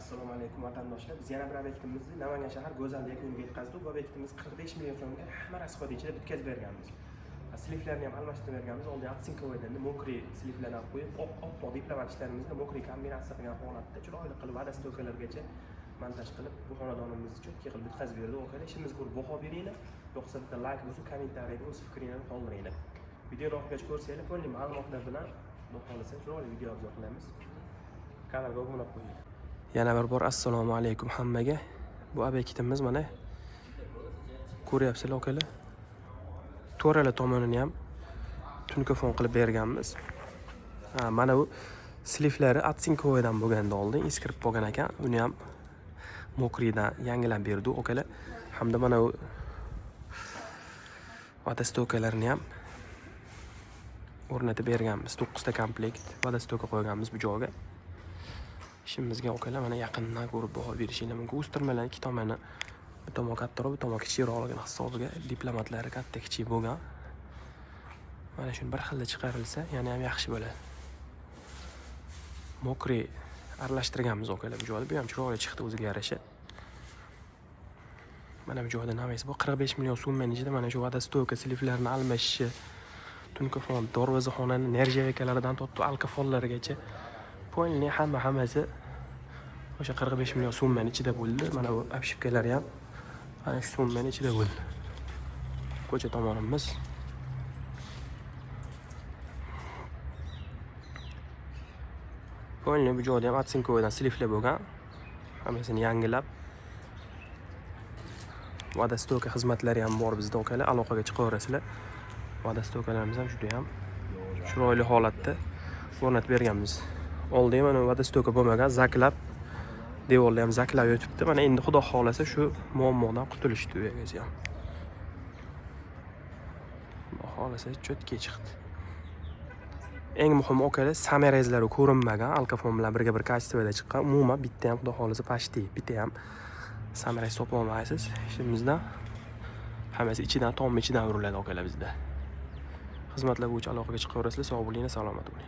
Assalomu alaykum vatandoshlar. Biz yana bir obyektimizni Namangan shahar go'zal yakuniga yetkazdik. Bu obyektimiz 45 million so'mga hamma rasxod ichida bitkazib berganmiz. Sliflarni ham almashtirib berganmiz. Oldin aksinkovoydan mokriy sliflarni olib qo'yib, oppoq diplomat ishlarimizni mokriy kombinatsiya qilgan holatda chiroyli qilib vodostokalargacha montaj qilib bu xonadonimizni cho'tki qilib bitkazib berdik. O'kala ishimizga ko'ra baho beringlar. Yo'qsa bitta like bosib, kommentariyada o'z fikringizni qoldiringlar. Videoni oxirigacha ko'rsanglar, to'liq ma'lumotlar bilan bu xohlasa chiroyli video obzor qilamiz. Kanalga obuna bo'ling. Yana bir bor assalomu alaykum hammaga. Bu obyektimiz mana ko'ryapsizlar okalar. To'rala tomonini ham tunkafon qilib berganmiz. Mana bu sliflari atsinkovoydan bo'lganda oldin iskirib bo'lgan ekan. Uni ham mokriydan yangilab berdi okalar. Hamda mana bu vodostokalarni ham o'rnatib berganmiz. 9 ta komplekt vodostoka qo'yganmiz bu joyga. İşimizga okalar mana yaqindan ko'rib baho berishinglar mumkin. O'stirmalar ikki tomoni bir tomon kattaroq, bir tomon kichikroqligini hisobiga diplomatlari katta kichik bo'lgan. Mana shuni bir xilda chiqarilsa, yana ham yaxshi bo'ladi. Mokriy aralashtirganmiz okalar bu joyda. Bu ham chiroyli chiqdi o'ziga yarasha. Mana bu joyda namaysiz bu 45 million so'mning ichida mana shu vodostoka sliflarini almashishi, tunkafon, darvozaxonani nerjevikalaridan tortib alkafonlargacha Po'lni hammasi o'sha 45 million so'mning ichida bo'ldi. Mana bu obshipkalar ham ana shu so'mning ichida bo'ldi. Ko'cha tomonimiz. Po'lni bu joyda ham atsinkovoydan sliflar bo'lgan. Hammasini yangilab vodostoka xizmatlari ham bor bizda okalar. Aloqaga chiqaverasizlar. Vodostokalarimiz ham juda ham chiroyli holatda o'rnatib berganmiz. Oldin mana vodostoka bo'lmagan, zaklab devorlar ham zaklab o'tibdi. Mana endi xudo xolasa shu muammodan qutulishdi u yergacha ham. Xudo xolasa cho'tki chiqdi. Eng muhim okalar samarezlari ko'rinmagan, alkafon bilan birga bir kачествоda chiqqan. Umuman bitta ham xudo xolasa pashti, bitta ham samarez topolmaysiz. Ishimizdan hammasi ichidan, tom ichidan uriladi okalar bizda. Xizmatlar bo'yicha aloqaga chiqaverasizlar. Sog' bo'linglar, salomat bo'ling.